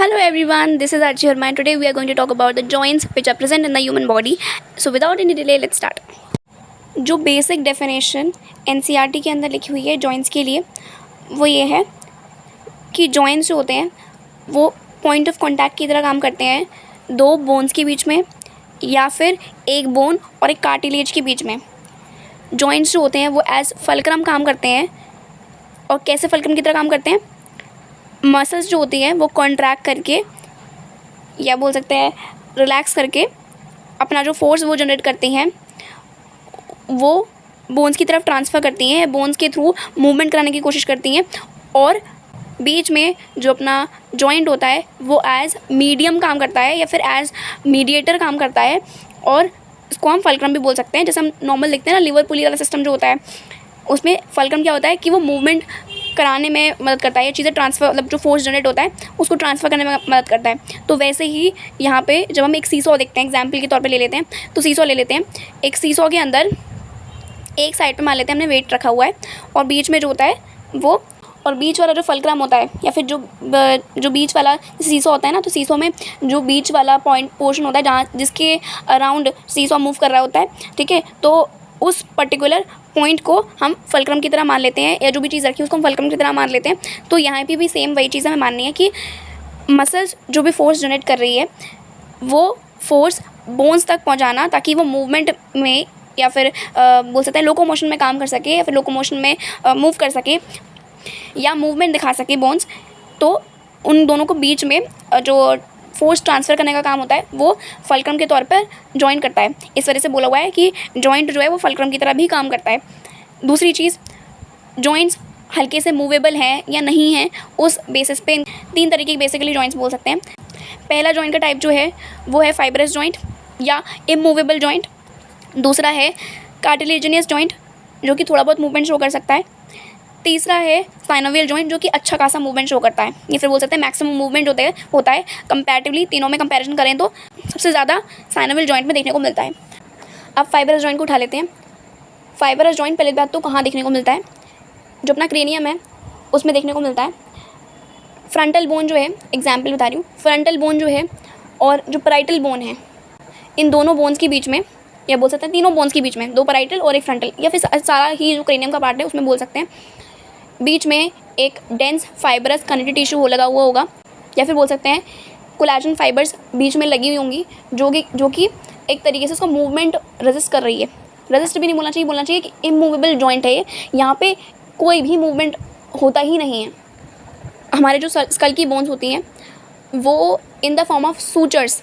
Hello everyone, this is Archie Harma and today we are going to talk about the joints which are present in the human body. So without any delay, let's start. जो basic definition NCERT के अंदर लिखी हुई है joints के लिए वो ये है कि जॉइंट्स जो होते हैं वो पॉइंट ऑफ कांटेक्ट की तरह काम करते हैं दो बोन्स के बीच में या फिर एक बोन और एक कार्टिलेज के बीच में। जॉइंट्स जो होते हैं वो एज फल्क्रम काम करते हैं। और कैसे फल्क्रम की तरह काम करते हैं? मसल्स जो होती हैं वो कॉन्ट्रैक्ट करके या बोल सकते हैं रिलैक्स करके अपना जो फोर्स वो जनरेट करती हैं वो बोन्स की तरफ ट्रांसफ़र करती हैं, बोन्स के थ्रू मूवमेंट कराने की कोशिश करती हैं। और बीच में जो अपना जॉइंट होता है वो एज मीडियम काम करता है या फिर एज मीडिएटर काम करता है और इसको हम फल्क्रम भी बोल सकते हैं। जैसे हम नॉर्मल देखते हैं ना, लिवर पुली वाला सिस्टम जो होता है उसमें फल्क्रम क्या होता है कि वो मूवमेंट कराने में मदद करता है, ये चीज़ें ट्रांसफ़र मतलब जो फोर्स जनरेट होता है उसको ट्रांसफ़र करने में मदद करता है। तो वैसे ही यहाँ पे जब हम एक सीसॉ देखते हैं, एग्जाम्पल के तौर पे ले लेते हैं, तो सीसॉ ले लेते हैं। एक सीसॉ के अंदर एक साइड पे मान लेते हैं हमने वेट रखा हुआ है और बीच में जो होता है वो और बीच वाला जो फल्क्रम होता है या फिर जो बीच वाला सीसॉ होता है ना, तो सीसॉ में जो बीच वाला पोर्शन होता है जहाँ जिसके अराउंड सीसॉ मूव कर रहा होता है, ठीक है, तो उस पर्टिकुलर पॉइंट को हम फल्क्रम की तरह मान लेते हैं या जो भी चीज़ रखी है उसको हम फल्क्रम की तरह मान लेते हैं। तो यहाँ पे भी सेम वही चीज़ हमें माननी है कि मसल्स जो भी फोर्स जनरेट कर रही है वो फोर्स बोन्स तक पहुँचाना ताकि वो मूवमेंट में या फिर बोल सकते हैं लोकोमोशन में काम कर सके या फिर लोकोमोशन में मूव कर सके या मूवमेंट दिखा सके बोन्स। तो उन दोनों को बीच में जो फोर्स ट्रांसफ़र करने का काम होता है वो फल्क्रम के तौर पर जॉइंट करता है। इस वजह से बोला हुआ है कि जॉइंट जो है वो फल्क्रम की तरह भी काम करता है। दूसरी चीज़, जॉइंट्स हल्के से मूवेबल हैं या नहीं हैं उस बेसिस पे तीन तरीके के बेसिकली जॉइंट्स बोल सकते हैं। पहला जॉइंट का टाइप जो है वो है फाइब्रस जॉइंट या इमूवेबल जॉइंट। दूसरा है कार्टिलेजिनियस जॉइंट जो कि थोड़ा बहुत मूवमेंट शो कर सकता है। तीसरा है साइनोवियल जॉइंट जो कि अच्छा खासा मूवमेंट शो करता है, या फिर बोल सकते हैं मैक्सिमम मूवमेंट होता है कंपैरेटिवली तीनों में कंपैरिजन करें तो सबसे ज़्यादा साइनोवियल जॉइंट में देखने को मिलता है। अब फाइब्रस जॉइंट को उठा लेते हैं। फाइब्रस जॉइंट पहले बात तो कहाँ देखने को मिलता है? जो अपना क्रेनियम है उसमें देखने को मिलता है। फ्रंटल बोन जो है, एग्जाम्पल बता रही हूँ, फ्रंटल बोन जो है और जो पैराइटल बोन है, इन दोनों बोन्स के बीच में या बोल सकते हैं तीनों बोन्स के बीच में, दो पैराइटल और एक फ्रंटल या फिर सारा ही जो क्रेनियम का पार्ट है उसमें बोल सकते हैं, बीच में एक डेंस फाइबरस कनेक्टिव टिश्यू लगा हुआ होगा या फिर बोल सकते हैं कोलेजन फाइबर्स बीच में लगी हुई होंगी जो कि एक तरीके से उसका मूवमेंट रेजिस्ट कर रही है। रेजिस्ट भी नहीं बोलना चाहिए कि इमूवेबल जॉइंट है ये, यहाँ पे कोई भी मूवमेंट होता ही नहीं है। हमारे जो स्कल की बोन्स होती हैं वो in the form of sutures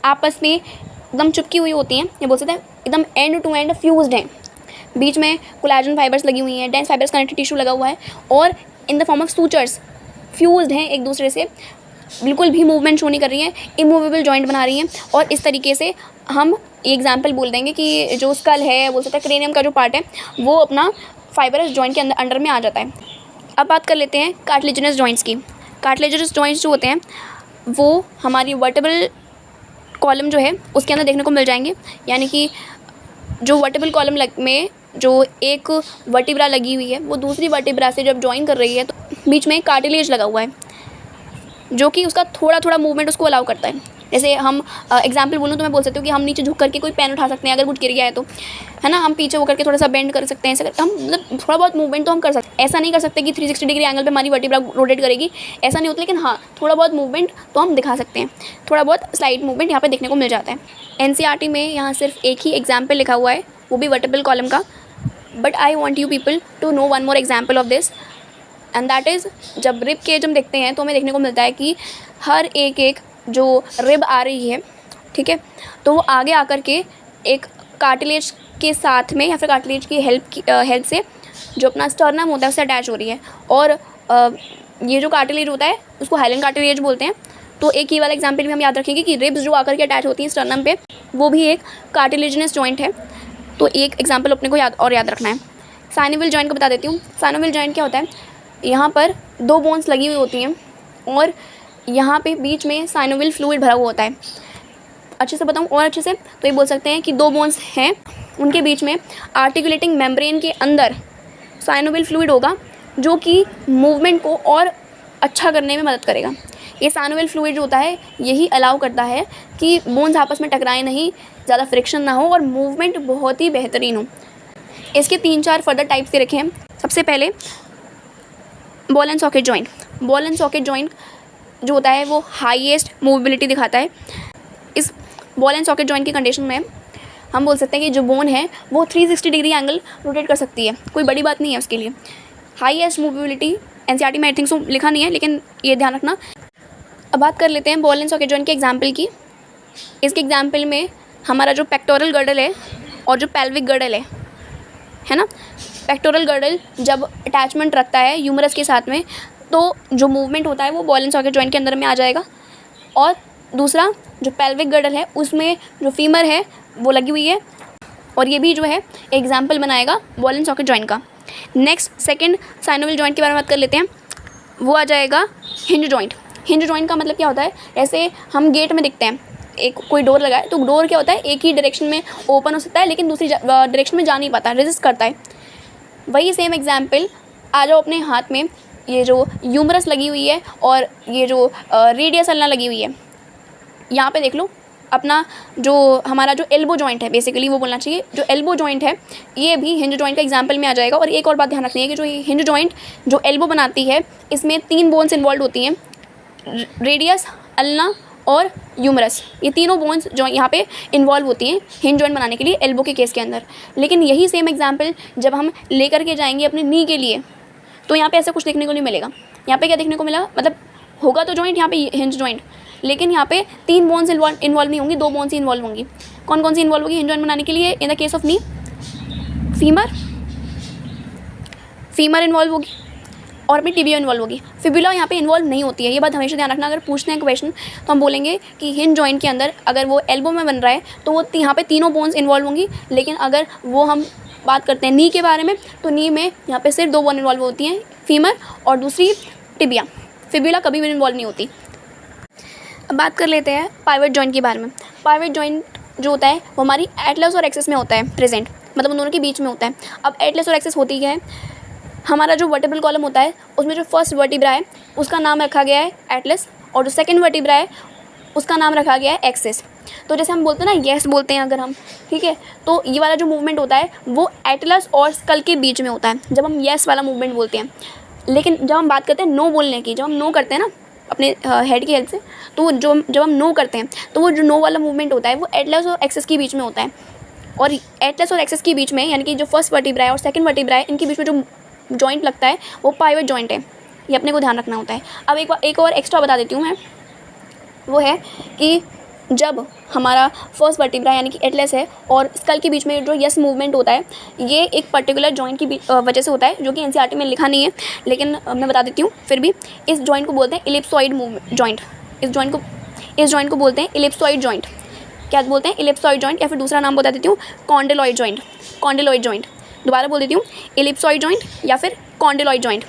आपस में एकदम चिपकी हुई होती हैं, या बोल सकते हैं एकदम एंड टू एंड फ्यूज्ड हैं। बीच में कोलेजन फाइबर्स लगी हुई हैं, डेंस फाइबर्स कनेक्टिव टिश्यू लगा हुआ है और in the form of sutures fused हैं एक दूसरे से, बिल्कुल भी मूवमेंट शो नहीं कर रही हैं, इमूवेबल जॉइंट बना रही हैं। और इस तरीके से हम एग्जाम्पल बोल देंगे कि जो स्कल है, बोल सकते हैं क्रेनियम का जो पार्ट है वो अपना फाइबरस जॉइंट के अंडर में आ जाता है। अब बात कर लेते हैं कार्टिलेजिनस जॉइंट्स की। कार्टिलेजिनस जॉइंट्स जो होते हैं वो हमारी वर्टेब्रल कॉलम जो है उसके अंदर देखने को मिल जाएंगे, यानी कि जो वर्टेब्रल कॉलम में जो एक वर्टिब्रा लगी हुई है वो दूसरी वर्टिब्रा से जब जॉइन कर रही है तो बीच में कार्टिलेज लगा हुआ है जो कि उसका थोड़ा थोड़ा मूवमेंट उसको अलाउ करता है। जैसे हम एग्जांपल बोलूँ तो मैं बोल सकती हूँ कि हम नीचे झुक करके कोई पेन उठा सकते हैं अगर कुछ गिर गया है तो, है ना, हम पीछे होकर के थोड़ा सा बेंड कर सकते हैं, ऐसा हम मतलब थोड़ा बहुत मूवमेंट तो हम कर सकते हैं। ऐसा नहीं कर सकते कि 360 डिग्री एंगल पे हमारी वर्टिब्रा रोटेट करेगी, ऐसा नहीं होता, लेकिन हाँ थोड़ा बहुत मूवमेंट तो हम दिखा सकते हैं, थोड़ा बहुत स्लाइड मूवमेंट यहाँ पर देखने को मिल जाता है। एनसीईआरटी में यहाँ सिर्फ एक ही एग्जाम्पल लिखा हुआ है, वो भी वर्टेब्रल कॉलम का, but I want you people to know one more example of this and that is जब रिब केज हम देखते हैं तो हमें देखने को मिलता है कि हर एक जो रिब आ रही है, ठीक है, तो वो आगे आकर के एक कार्टिलेज के साथ में या फिर कार्टिलेज की हेल्प से जो अपना स्टर्नम होता है उससे अटैच हो रही है। और ये जो कार्टिलेज होता है उसको हाइलन कार्टिलेज बोलते हैं। तो एक ही वाला एग्जाम्पल भी हम याद रखेंगे कि रिब्स जो आकर के अटैच होती हैं स्टर्नम पे वो भी एक कार्टिलेजिनस जॉइंट है। तो एक एग्जाम्पल अपने को याद रखना है। साइनोवियल जॉइंट को बता देती हूँ। साइनोवियल जॉइंट क्या होता है? यहाँ पर दो बोन्स लगी हुई होती हैं और यहाँ पे बीच में साइनोवियल फ्लूइड भरा हुआ होता है। अच्छे से बताऊँ और अच्छे से तो ये बोल सकते हैं कि दो बोन्स हैं, उनके बीच में आर्टिकुलेटिंग मेम्ब्रेन के अंदर साइनोवियल फ्लूइड होगा जो कि मूवमेंट को और अच्छा करने में मदद करेगा। ये साइनोवियल फ्लूइड जो होता है यही अलाउ करता है कि बोन्स आपस में टकराएं नहीं, ज़्यादा फ्रिक्शन ना हो और मूवमेंट बहुत ही बेहतरीन हो। इसके 3-4 फर्दर टाइप्स के रखे हैं। सबसे पहले ball and socket joint. Ball and socket joint जो होता है वो हाईएस्ट मूवेबिलिटी दिखाता है। इस बॉल एंड सॉकेट जॉइंट की कंडीशन में हम बोल सकते हैं कि जो बोन है वो 360 डिग्री एंगल रोटेट कर सकती है, कोई बड़ी बात नहीं है उसके लिए। हाईएस्ट मूवेबिलिटी एनसीईआरटी में आई थिंक सो लिखा नहीं है, लेकिन ये ध्यान रखना। अब बात कर लेते हैं बॉल एंड सॉकेट जॉइंट के एग्जाम्पल की। इसके एग्जाम्पल में हमारा जो पेक्टोरल गर्डल है और जो पेल्विक गर्डल है ना, पेक्टोरल गर्डल जब अटैचमेंट रखता है ह्यूमरस के साथ में तो जो मूवमेंट होता है वो बॉल एंड सॉकेट जॉइंट के अंदर में आ जाएगा। और दूसरा जो पेल्विक गर्डल है उसमें जो फीमर है वो लगी हुई है और ये भी जो है एग्जाम्पल बनाएगा बॉल एंड सॉकेट जॉइंट का। नेक्स्ट सेकंड साइनोवियल जॉइंट के बारे में बात कर लेते हैं। वो आ जाएगा हिंज जॉइंट। हिंज जॉइंट का मतलब क्या होता है, ऐसे हम गेट में दिखते हैं, एक कोई डोर लगा है तो डोर क्या होता है एक ही डायरेक्शन में ओपन हो सकता है लेकिन दूसरी डायरेक्शन में जा नहीं पाता, रेजिस्ट करता है। वही सेम एग्जाम्पल आ जाओ अपने हाथ में, ये जो ह्यूमरस लगी हुई है और ये जो रेडियस अल्ना लगी हुई है, यहाँ पे देख लो अपना जो हमारा जो एल्बो जॉइंट है, बेसिकली वो बोलना चाहिए, जो एल्बो जॉइंट है ये भी हिंज जॉइंट का एग्जाम्पल में आ जाएगा। और एक और बात ध्यान रखनी है कि जो हिंज जॉइंट जो एल्बो बनाती है इसमें 3 बोन्स इन्वॉल्व होती हैं, रेडियस, अल्ना और ह्यूमरस। ये तीनों बोन्स जो यहाँ पे इन्वॉल्व होती हैं हिंज जॉइंट बनाने के लिए एल्बो के केस के अंदर। लेकिन यही सेम एग्जाम्पल जब हम लेकर के जाएंगे अपने नी के लिए तो यहाँ पे ऐसा कुछ देखने को नहीं मिलेगा। यहाँ पे क्या देखने को मिला, मतलब होगा तो जॉइंट यहाँ पे हिंज जॉइंट, लेकिन यहाँ पे 3 बोन्स इन्वॉल्व नहीं होंगी, 2 बोन्स ही इन्वॉल्व होंगी। कौन कौन सी इन्वॉल्व होगी हिंज जॉइंट बनाने के लिए? In the case of knee femur involve होगी और अपनी टिबिया इन्वॉल्व होगी। फिबुला यहाँ पे इन्वॉल्व नहीं होती है, ये बात हमेशा ध्यान रखना। अगर पूछते हैं क्वेश्चन तो हम बोलेंगे कि हिंज जॉइंट के अंदर अगर वो एल्बो में बन रहा है तो वो यहाँ पे तीनों बोन्स इन्वॉल्व होंगी, लेकिन अगर वो हम बात करते हैं नी के बारे में तो नी में यहाँ पे सिर्फ 2 बोन इन्वॉल्व होती हैं, फीमर और दूसरी टिबिया। फिबुला कभी भी इन्वॉल्व नहीं होती। अब बात कर लेते हैं पाइवट जॉइंट के बारे में। पाइवट जॉइंट जो होता है वो हमारी एटलस और एक्सेस में होता है प्रेजेंट, मतलब उन दोनों के बीच में होता है। अब एटलस और एक्सेस होती है, हमारा जो वर्टिब्रल कॉलम होता है उसमें जो फर्स्ट वर्टिब्रा है उसका नाम रखा गया है एटलस और जो सेकंड वर्टिब्रा है उसका नाम रखा गया है एक्सेस। तो जैसे हम बोलते हैं ना यस बोलते हैं अगर हम, ठीक है, तो ये वाला जो मूवमेंट होता है वो एटलस और स्कल के बीच में होता है जब हम यस वाला मूवमेंट बोलते हैं। लेकिन जब हम बात करते हैं नो बोलने की, जब हम नो करते हैं ना अपने हेड की हेल्प से, तो जब हम नो करते हैं तो वो जो नो वाला मूवमेंट होता है वो एटलस और एक्सेस के बीच में होता है। और एटलस और एक्सेस के बीच में यानी कि जो फर्स्ट वर्टिब्रा है और सेकंड वर्टिब्रा है इनके बीच में जो जॉइंट लगता है वो पाइवट जॉइंट है, ये अपने को ध्यान रखना होता है। अब एक और एक्स्ट्रा बता देती हूँ मैं, वो है कि जब हमारा फर्स्ट वर्टिब्रा यानी कि एटलस है और स्कल के बीच में जो यस मूवमेंट होता है ये एक पर्टिकुलर जॉइंट की वजह से होता है जो कि एनसीईआरटी में लिखा नहीं है, लेकिन मैं बता देती हूँ फिर भी। इस जॉइंट को बोलते हैं इलिप्सॉइड जॉइंट। इस जॉइंट को बोलते हैं इलिप्सॉइड जॉइंट। क्या बोलते हैं? इलिप्सॉइड जॉइंट, या फिर दूसरा नाम बता देती हूँ कॉन्डिलॉइड जॉइंट। कॉन्डिलॉइड जॉइंट, दोबारा बोल देती हूँ, इलिप्सॉइड जॉइंट या फिर कॉन्डिलॉइड जॉइंट।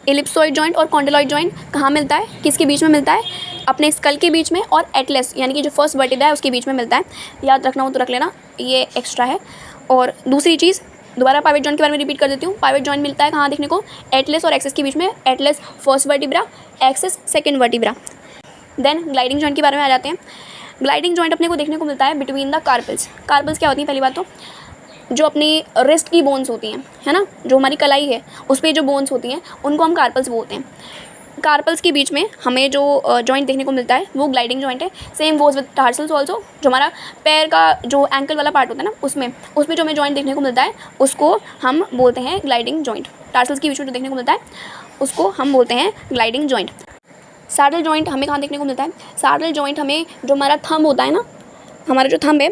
इलिप्सॉइड जॉइंट और कॉन्डिलॉइड जॉइंट कहाँ मिलता है, किसके बीच में मिलता है? अपने स्कल के बीच में और एटलस यानी कि जो फर्स्ट वर्टिब्रा है उसके बीच में मिलता है। याद रखना हो तो रख लेना, ये एक्स्ट्रा है। और दूसरी चीज़, दोबारा पाइवट जॉइंट के बारे में रिपीट कर देती हूँ। पाइवट जॉइंट मिलता है कहाँ देखने को? एटलस और एक्सेस के बीच में। Atlas first vertebra, axis second vertebra. Then gliding joint के बारे में आ जाते हैं। ग्लाइडिंग जॉइंट अपने को देखने को मिलता है बिटवीन द कार्पल्स। कार्पल्स क्या होती हैं? पहली बात तो जो अपनी रिस्ट की बोन्स होती हैं, है ना, जो हमारी कलाई है उस पर जो बोन्स होती हैं उनको हम कार्पल्स बोलते हैं। कार्पल्स के बीच में हमें जो जॉइंट देखने को मिलता है वो ग्लाइडिंग जॉइंट है। Same was with tarsals also, जो हमारा पैर का जो एंकल वाला पार्ट होता है ना उसमें जो हमें जॉइंट देखने को मिलता है उसको हम बोलते हैं ग्लाइडिंग जॉइंट। टार्सल्स के बीच में जो देखने को मिलता है उसको हम बोलते हैं ग्लाइडिंग जॉइंट। सैडल जॉइंट हमें कहाँ देखने को मिलता है? सैडल जॉइंट हमें जो हमारा थंब होता है ना, हमारा जो थंब है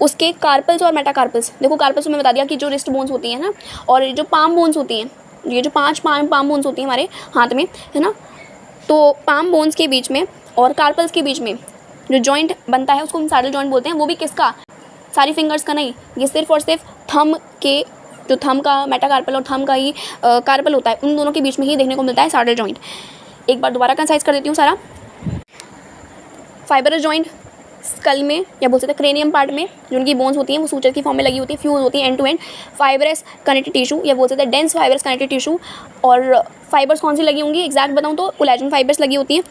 उसके कार्पल्स और मेटाकार्पल्स। देखो कार्पल्स में बता दिया कि जो रिस्ट बोन्स होती हैं ना, और जो पाम बोन्स होती हैं, ये जो 5 पाम बोन्स होती हैं हमारे हाथ में, है ना, तो पाम बोन्स के बीच में और कार्पल्स के बीच में जो जॉइंट बनता है उसको हम सैडल जॉइंट बोलते हैं। वो भी किसका? सारी फिंगर्स का नहीं, ये सिर्फ और सिर्फ थंब के, जो थंब का मेटाकार्पल और थंब का ही कार्पल होता है, उन दोनों के बीच में ही देखने को मिलता है सैडल जॉइंट। एक बार दोबारा कंसाइज कर देती हूँ सारा। फाइबरस जॉइंट स्कल में या बोल सकते हैं क्रेनियम पार्ट में जो उनकी बोन्स होती हैं वो सूचर की फॉर्म में लगी होती है, फ्यूज होती है end to end. Fibrous connective tissue या बोल सकते हैं डेंस फाइबरस कनेक्टिव टिश्यू। और फाइबर्स कौन सी लगी होंगी एग्जैक्ट बताऊँ तो कोलेजन फाइबर्स लगी होती हैं।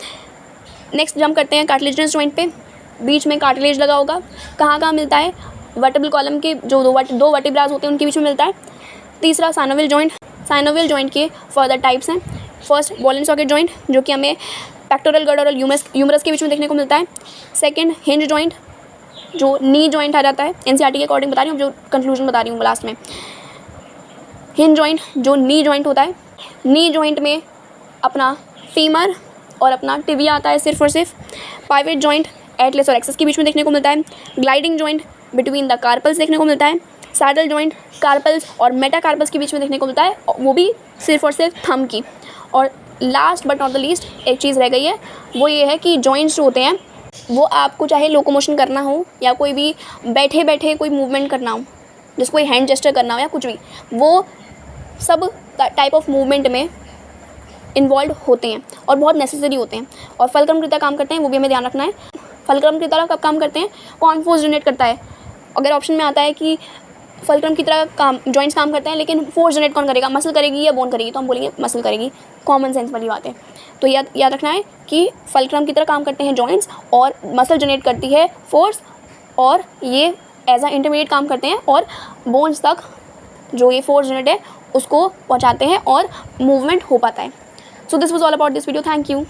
नेक्स्ट जंप करते हैं कार्टिलेजिनस जॉइंट पे। बीच में कार्टिलेज लगा होगा, कहाँ कहाँ मिलता है, वर्टेब्रल कॉलम के जो दो वर्टेब्रास होते हैं उनके बीच में मिलता है। तीसरा साइनोवियल जॉइंट। साइनोवियल जॉइंट के फर्दर टाइप्स हैं। First ball and socket joint, जो कि हमें पेक्टोरल गर्डर और ह्यूमरस के बीच में देखने को मिलता है। सेकंड हिंज जॉइंट, जो नी जॉइंट आ जाता है, एनसीईआरटी के अकॉर्डिंग बता रही हूँ, जो कंक्लूजन बता रही हूँ लास्ट में। हिंज जॉइंट जो नी जॉइंट होता है, नी जॉइंट में अपना फीमर और अपना टिबिया आता है सिर्फ और सिर्फ। पाइवेट जॉइंट एटलस और एक्सेस के बीच में देखने को मिलता है। Gliding joint between the carpals देखने को मिलता है। सैडल जॉइंट कार्पल्स और मेटाकार्पल्स के बीच में देखने को मिलता है, वो भी सिर्फ और सिर्फ थंब की। और last but not the least एक चीज़ रह गई है, वो ये है कि जॉइंट्स जो होते हैं वो आपको चाहे लोकोमोशन करना हो या कोई भी बैठे बैठे कोई मूवमेंट करना हो, जैसे कोई हैंड जेस्चर करना हो या कुछ भी, वो सब टाइप ऑफ मूवमेंट में इन्वॉल्व होते हैं और बहुत नेसेसरी होते हैं। और फलक्रम कृता काम करते हैं, वो भी हमें ध्यान रखना है। फलक्रम की तरह कब काम करते हैं, कौन फोर्स जनरेट करता है। अगर ऑप्शन में आता है कि फलक्रम की तरह काम जॉइंट्स काम करते हैं, लेकिन फोर्स जनरेट कौन करेगा, मसल करेगी या बोन करेगी, तो हम बोलेंगे मसल करेगी। कॉमन सेंस वाली बात है। तो याद रखना है कि फलक्रम की तरह काम करते हैं जॉइंट्स और मसल जनरेट करती है फोर्स, और ये एज अ इंटरमीडिएट काम करते हैं और बोन्स तक जो ये फोर्स जनरेट है उसको पहुँचाते हैं और मूवमेंट हो पाता है। So this was all about this video. Thank you.